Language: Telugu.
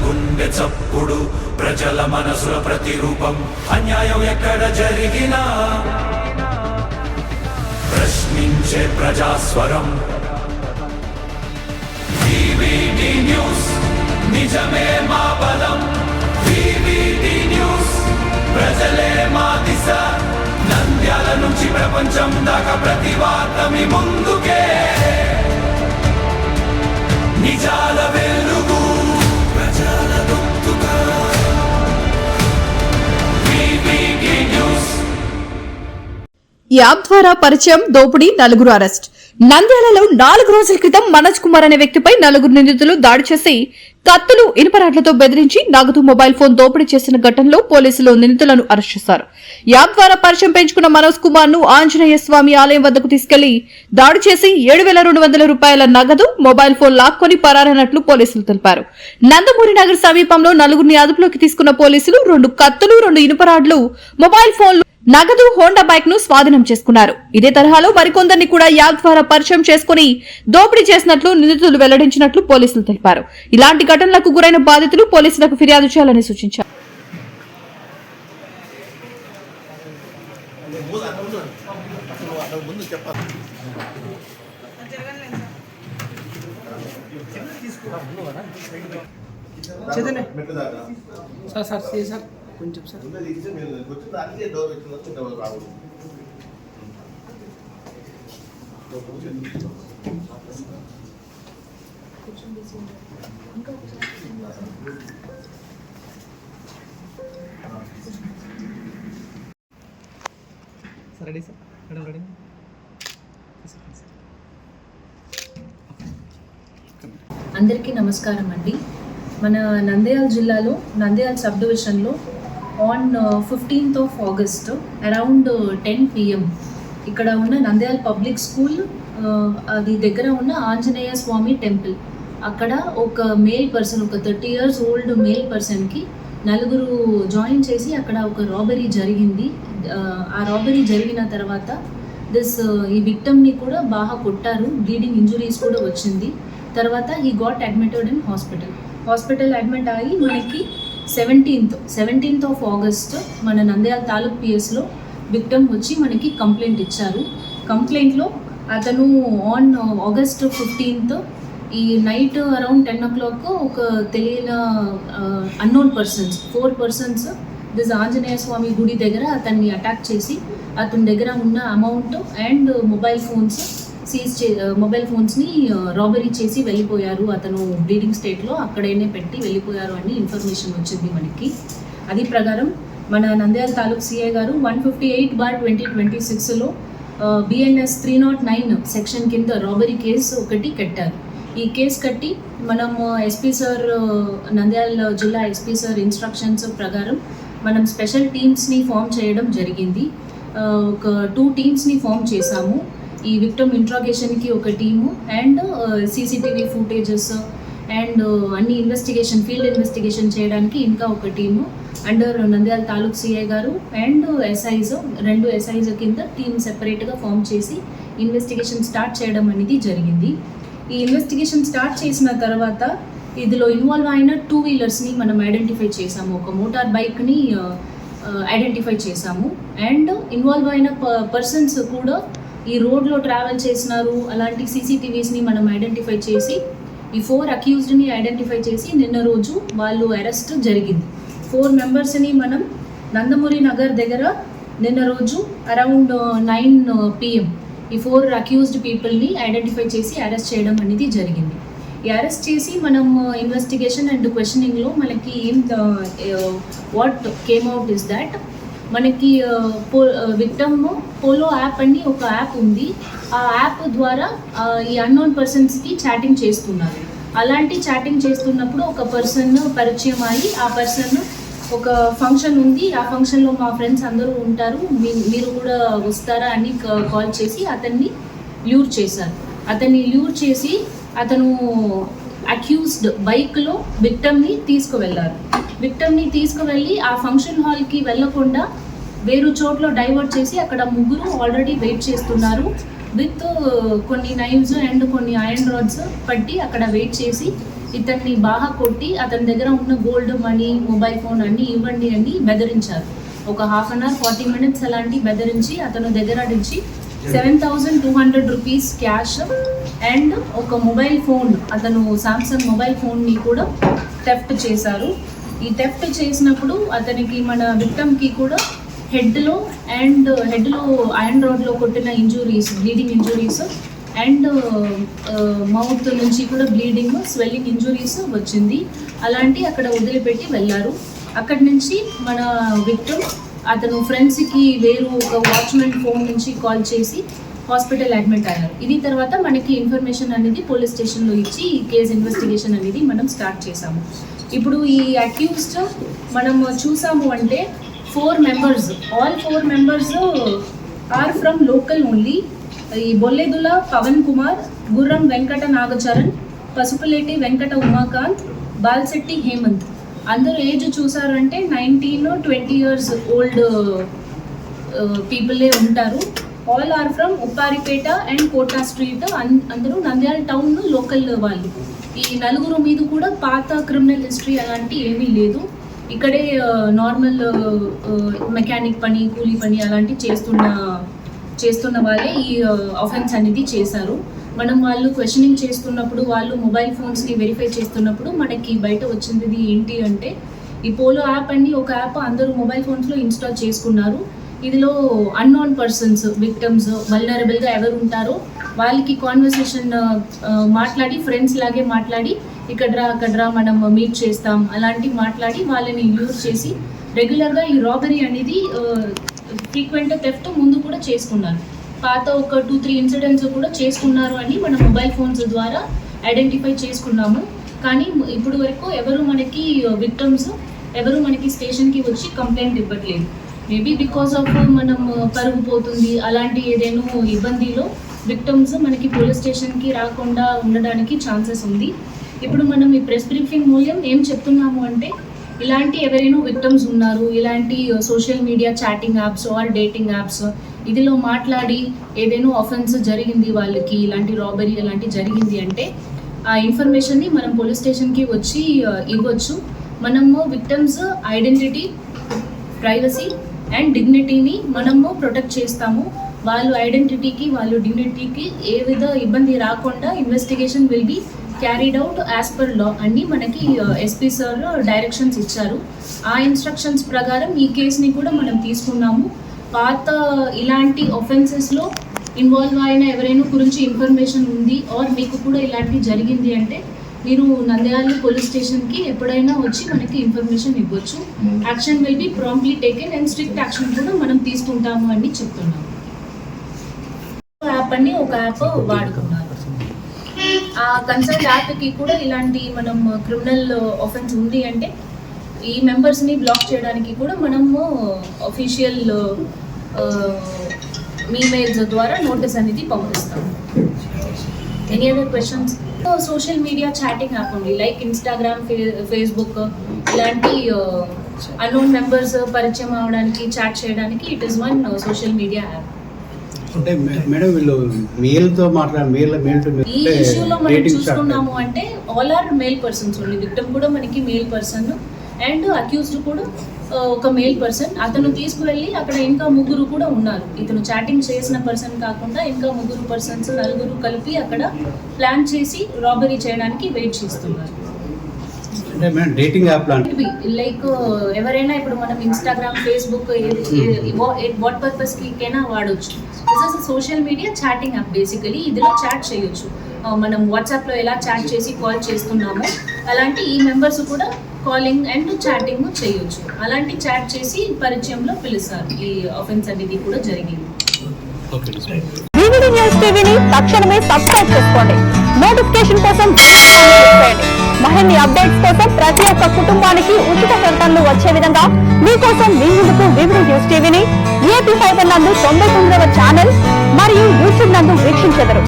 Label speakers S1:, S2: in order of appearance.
S1: గుండె చప్పుడు ప్రజల మనసుల ప్రతిరూపం అన్యాయం ఎక్కడ జరిగినా ప్రశ్నించే ప్రజాస్వరం వివిడి న్యూస్ నిజమే మా బలం వివిడి న్యూస్ ప్రజలే మా దిశ నంద్యాల నుంచి ప్రపంచం దాకా ప్రతి వార్త మీ ముందుకే నిజాల వెలుగు ప్రజల గొంతుగా వివిడి న్యూస్.
S2: యాప్ ద్వారా పరిచయం దోపిడీ నలుగురు అరెస్ట్. నంద్యాలలో 4 రోజుల క్రితం మనోజ్ కుమార్ అనే వ్యక్తిపై 4 నిందితులు దాడి చేసి కత్తులు ఇనుపరాడ్లతో బెదిరించి నగదు మొబైల్ ఫోన్ దోపిడీ చేసిన ఘటనలో పోలీసులు నిందితులను అరెస్ట్ చేశారు. యాప్ ద్వారా పరిచయం పెంచుకున్న మనోజ్ కుమార్ ను ఆంజనేయ స్వామి ఆలయం వద్దకు తీసుకెళ్లి దాడి చేసి 7,200 రూపాయల నగదు మొబైల్ ఫోన్ లాక్కొని పరారైనట్లు పోలీసులు తెలిపారు. నందమూరి నగర్ సమీపంలో 4గురిని అదుపులోకి తీసుకున్న పోలీసులు 2 కత్తులు 2 ఇనుపరాడ్లు మొబైల్ ఫోన్లు నగదు హోండా బైక్ ను స్వాధీనం చేసుకున్నారు. ఇదే తరహాలో మరికొందరిని కూడా యాప్ ద్వారా పరిచయం చేసుకుని దోపిడీ చేసినట్లు నిందితులు వెల్లడించినట్లు పోలీసులు తెలిపారు. ఇలాంటి ఘటనలకు గురైన బాధితులు పోలీసులకు ఫిర్యాదు చేయాలని సూచించారు.
S3: కొంచెం sir ready sir madam ready.
S4: అందరికీ నమస్కారం అండి. మన నంద్యాల జిల్లాలో నంద్యాల సబ్ డివిజన్లో on 15th of August around 10 PM ఇక్కడ ఉన్న నంద్యాల పబ్లిక్ స్కూల్ అది దగ్గర ఉన్న ఆంజనేయ స్వామి టెంపుల్ అక్కడ ఒక మేల్ పర్సన్, ఒక 30 years ఓల్డ్ మేల్ పర్సన్కి 4 జాయిన్ చేసి అక్కడ ఒక రాబరీ జరిగింది. ఆ రాబరీ జరిగిన తర్వాత ఈ విక్టమ్ని కూడా బాగా కొట్టారు, బ్లీడింగ్ ఇంజురీస్ కూడా వచ్చింది. తర్వాత he got admitted in hospital admit అయ్యి మనకి 17th of August మన నంద్యాల తాలూక్ పిఎస్లో విక్టమ్ వచ్చి మనకి కంప్లైంట్ ఇచ్చారు. కంప్లైంట్లో అతను ఆన్ August 15th ఈ నైట్ అరౌండ్ 10 o'clock ఒక తెలియని unknown persons 4 persons this Anjaneya Swamy గుడి దగ్గర అతన్ని అటాక్ చేసి అతని దగ్గర ఉన్న అమౌంట్ అండ్ మొబైల్ ఫోన్స్ని రాబరీ చేసి వెళ్ళిపోయారు. అతను బ్లీడింగ్ స్టేట్లో అక్కడైనా పెట్టి వెళ్ళిపోయారు అని ఇన్ఫర్మేషన్ వచ్చింది మనకి. అది ప్రకారం మన నంద్యాల తాలూక్ సిఐ గారు 158/2026లో BNS 309 సెక్షన్ కింద రాబరీ కేసు ఒకటి కట్టారు. ఈ కేసు కట్టి మనం ఎస్పీ సార్, నంద్యాల జిల్లా ఎస్పీ సార్ ఇన్స్ట్రక్షన్స్ ప్రకారం మనం స్పెషల్ టీమ్స్ని ఫామ్ చేయడం జరిగింది. ఒక 2 teamsని ఫామ్ చేశాము. ఈ విక్టమ్ ఇంట్రాగేషన్కి ఒక team and CCTV footages and అన్ని ఫీల్డ్ ఇన్వెస్టిగేషన్ చేయడానికి ఇంకా ఒక team under Nandyal taluk CI గారు అండ్ SIs 2 SIs కింద టీమ్ సెపరేట్గా ఫామ్ చేసి ఇన్వెస్టిగేషన్ స్టార్ట్ చేయడం అనేది జరిగింది. ఈ ఇన్వెస్టిగేషన్ స్టార్ట్ చేసిన తర్వాత ఇందులో ఇన్వాల్వ్ అయిన 2 wheelersని మనం ఐడెంటిఫై చేసాము. ఒక మోటార్ బైక్ని ఐడెంటిఫై చేసాము అండ్ ఇన్వాల్వ్ అయిన పర్సన్స్ కూడా ఈ రోడ్లో ట్రావెల్ చేసినారు. అలాంటి CCTVsని మనం ఐడెంటిఫై చేసి ఈ 4 అక్యూజ్డ్ని ఐడెంటిఫై చేసి నిన్న రోజు వాళ్ళు అరెస్ట్ జరిగింది. 4 మెంబర్స్ని మనం నందమూరి నగర్ దగ్గర నిన్న రోజు అరౌండ్ 9 PM ఈ 4 అక్యూజ్డ్ పీపుల్ని ఐడెంటిఫై చేసి అరెస్ట్ చేయడం అనేది జరిగింది. ఈ అరెస్ట్ చేసి మనం ఇన్వెస్టిగేషన్ అండ్ క్వశ్చనింగ్లో మనకి what came out is that మనకి విక్టమ్ పోలో యాప్ అని ఒక యాప్ ఉంది. ఆ యాప్ ద్వారా ఈ అన్నోన్ పర్సన్స్కి చాటింగ్ చేస్తున్నారు. అలాంటి చాటింగ్ చేస్తున్నప్పుడు ఒక పర్సన్ పరిచయం అయ్యి ఆ పర్సన్ ఒక ఫంక్షన్ ఉంది, ఆ ఫంక్షన్లో మా ఫ్రెండ్స్ అందరూ ఉంటారు, మీరు కూడా వస్తారా అని కాల్ చేసి అతన్ని ల్యూర్ చేశారు. అతన్ని ల్యూర్ చేసి అతను అక్యూజ్డ్ బైక్లో విక్టమ్ని తీసుకువెళ్ళారు. విక్టమ్ని తీసుకువెళ్ళి ఆ ఫంక్షన్ హాల్కి వెళ్ళకుండా వేరు చోట్ల డైవర్ట్ చేసి అక్కడ 3 ఆల్రెడీ వెయిట్ చేస్తున్నారు విత్ కొన్ని నైవ్స్ అండ్ కొన్ని ఐరన్ రాడ్స్ పట్టి అక్కడ వెయిట్ చేసి ఇతన్ని బాగా కొట్టి అతని దగ్గర ఉన్న గోల్డ్ మనీ మొబైల్ ఫోన్ అన్ని ఇవ్వండి అని బెదిరించారు. ఒక హాఫ్ అన్ అవర్ 40 minutes అలాంటి బెదిరించి అతను దగ్గర నుంచి 7,200 రూపీస్ క్యాష్ అండ్ ఒక మొబైల్ ఫోన్, అతను సామ్సంగ్ మొబైల్ ఫోన్ని కూడా థెఫ్ట్ చేశారు. ఈ థెఫ్ట్ చేసినప్పుడు అతనికి మన విక్టమ్కి కూడా హెడ్లో ఐరన్ రాడ్లో కొట్టిన injuries, bleeding injuries and mouth నుంచి కూడా బ్లీడింగ్, స్వెల్లింగ్ ఇంజురీస్ వచ్చింది. అలాంటి అక్కడ వదిలిపెట్టి వెళ్ళారు. అక్కడి నుంచి మన విక్టమ్ అతను ఫ్రెండ్స్కి వేరు ఒక వాచ్మెన్ ఫోన్ నుంచి కాల్ చేసి హాస్పిటల్ అడ్మిట్ అయ్యారు. ఇది తర్వాత మనకి ఇన్ఫర్మేషన్ అనేది పోలీస్ స్టేషన్లో ఇచ్చి ఈ కేసు ఇన్వెస్టిగేషన్ అనేది మనం స్టార్ట్ చేసాము. ఇప్పుడు ఈ అక్యూజ్డ్ మనం చూసాము అంటే 4 members, all 4 members are from local only. ఈ బొల్లెదుల పవన్ కుమార్, గుర్రం వెంకట నాగచరణ్, పసుపులేటి వెంకట ఉమాకాంత్, బాల్శెట్టి హేమంత్. అందరూ ఏజ్ చూసారంటే 19-20 years ఓల్డ్ పీపులే ఉంటారు. All are from Upparipeta and Kota street. అందరూ నంద్యాల టౌన్ లోకల్ వాళ్ళు. ఈ నలుగురు మీద కూడా పాత క్రిమినల్ హిస్టరీ అలాంటి ఏమీ లేదు. ఇక్కడే నార్మల్ మెకానిక్ పని, కూలీ పని అలాంటి చేస్తున్న వాళ్ళే ఈ ఆఫెన్స్ అనేది చేశారు. మనం వాళ్ళు క్వశ్చనింగ్ చేస్తున్నప్పుడు, వాళ్ళు మొబైల్ ఫోన్స్ని వెరిఫై చేస్తున్నప్పుడు మనకి బయట వచ్చింది ఏంటి అంటే ఈ పోలో యాప్ అని ఒక యాప్ అందరూ మొబైల్ ఫోన్స్లో ఇన్స్టాల్ చేసుకున్నారు. ఇదిలో అన్నోన్ పర్సన్స్, విక్టమ్స్, వల్నరబుల్గా ఎవరు ఉంటారో వాళ్ళకి కాన్వర్సేషన్ మాట్లాడి, ఫ్రెండ్స్ లాగే మాట్లాడి ఇక్కడ్రా మనం మీట్ చేస్తాం అలాంటి మాట్లాడి వాళ్ళని యూజ్ చేసి రెగ్యులర్గా ఈ రాబరీ అనేది ఫ్రీక్వెంట్ థెఫ్ట్ ముందు కూడా చేసుకున్నారు. పాత ఒక 2-3 ఇన్సిడెంట్స్ కూడా చేసుకున్నారు అని మన మొబైల్ ఫోన్స్ ద్వారా ఐడెంటిఫై చేసుకున్నాము. కానీ ఇప్పుడు వరకు ఎవరు మనకి విక్టమ్స్ ఎవరు మనకి స్టేషన్కి వచ్చి కంప్లైంట్ ఇవ్వట్లేదు. మేబీ బికాస్ ఆఫ్ మనం పరుగు పోతుంది అలాంటి ఏదైనా ఇబ్బందిలో విక్టమ్స్ మనకి పోలీస్ స్టేషన్కి రాకుండా ఉండడానికి ఛాన్సెస్ ఉంది. ఇప్పుడు మనం ఈ ప్రెస్ బ్రీఫింగ్ మూల్యం ఏం చెప్తున్నాము అంటే ఇలాంటి ఎవరైనా విక్టమ్స్ ఉన్నారు, ఇలాంటి social media chatting apps or dating apps ఇదిలో మాట్లాడి ఏదైనా ఆఫెన్స్ జరిగింది, వాళ్ళకి ఇలాంటి రాబరీ అలాంటి జరిగింది అంటే ఆ ఇన్ఫర్మేషన్ని మనం పోలీస్ స్టేషన్కి వచ్చి ఇవ్వచ్చు. మనము విక్టమ్స్ ఐడెంటిటీ, ప్రైవసీ అండ్ డిగ్నిటీని మనము ప్రొటెక్ట్ చేస్తాము. వాళ్ళు ఐడెంటిటీకి, వాళ్ళు డిగ్నిటీకి ఏ విధ ఇబ్బంది రాకుండా investigation will be carried out as per law అని మనకి ఎస్పీ సార్ డైరెక్షన్స్ ఇచ్చారు. ఆ ఇన్స్ట్రక్షన్స్ ప్రకారం ఈ కేసుని కూడా మనం తీసుకున్నాము. పాత ఇలాంటి ఒఫెన్సెస్లో ఇన్వాల్వ్ అయిన ఎవరైనా గురించి ఇన్ఫర్మేషన్ ఉంది ఆర్ మీకు కూడా ఇలాంటివి జరిగింది అంటే మీరు నంద్యాల పోలీస్ స్టేషన్కి ఎప్పుడైనా వచ్చి మనకి ఇన్ఫర్మేషన్ ఇవ్వచ్చు. Action will be promptly taken and strict action కూడా మనం తీసుకుంటాము అని చెప్తున్నాము. యాప్ అని ఒక యాప్ వాడుకున్నారు. ఆ కన్సర్న్ యాప్కి కూడా ఇలాంటి మనం క్రిమినల్ ఆఫెన్స్ ఉంది అంటే ఈ మెంబర్స్ని బ్లాక్ చేయడానికి కూడా మనము అఫీషియల్ ఈమెయిల్స్ ద్వారా నోటీస్ అనేది పంపిస్తాము. Any other questions? Social media chatting app ఉంది, లైక్ ఇన్స్టాగ్రామ్, ఫేస్బుక్ ఇలాంటి అన్నోన్ మెంబర్స్ పరిచయం అవడానికి, చాట్ చేయడానికి it is one social media app.
S3: అంటే మేడం వీళ్ళు మేల్తో
S4: ఈ ఇష్యూలో మనం చూస్తున్నాము అంటే all are male persons only. Victim కూడా మనకి మేల్ పర్సన్ అండ్ అక్యూజ్డ్ కూడా ఒక మేల్ పర్సన్. అతను తీసుకువెళ్ళి అక్కడ ఇంకా 3 కూడా ఉన్నారు. ఇతను చాటింగ్ చేసిన పర్సన్ కాకుండా ఇంకా 3 పర్సన్స్, 4 కలిపి అక్కడ ప్లాన్ చేసి రాబరీ చేయడానికి వెయిట్ చేస్తున్నారు.
S3: డేటింగ్ యాప్
S4: లైక్ ఎవరైనా ఇప్పుడు మనం ఇన్స్టాగ్రామ్, ఫేస్బుక్ వాట్ పర్పస్కైనా వాడవచ్చు. This is social media chatting app. Basically ఇందులో చాట్ చేయొచ్చు. మనం వాట్సాప్లో ఎలా చాట్ చేసి కాల్ చేస్తున్నామో అలాంటి ఈ మెంబర్స్ కూడా కాలింగ్ అండ్ చాటింగ్ చేయొచ్చు. అలాంటి చాట్ చేసి పరిచయంలో పిలుస్తారు. ఈ ఆఫెన్స్ అనేది కూడా జరిగింది.
S5: వివిడి న్యూస్ టీవీని తక్షణమే సబ్స్క్రైబ్ చేసుకోండి. నోటిఫికేషన్ కోసం బెల్ ఐకాన్ క్లిక్ చేయండి. మరిన్ని అప్డేట్స్ కోసం ప్రతి ఒక్క కుటుంబానికి ఉచిత ప్రకటనలు వచ్చే విధంగా మీకోసం మీ ముందుకు వివిడి న్యూస్ టీవీని ఏపీ ఫైబర్ నందు 99వ ఛానల్ మరియు యూట్యూబ్ నందు వీక్షించెదరు.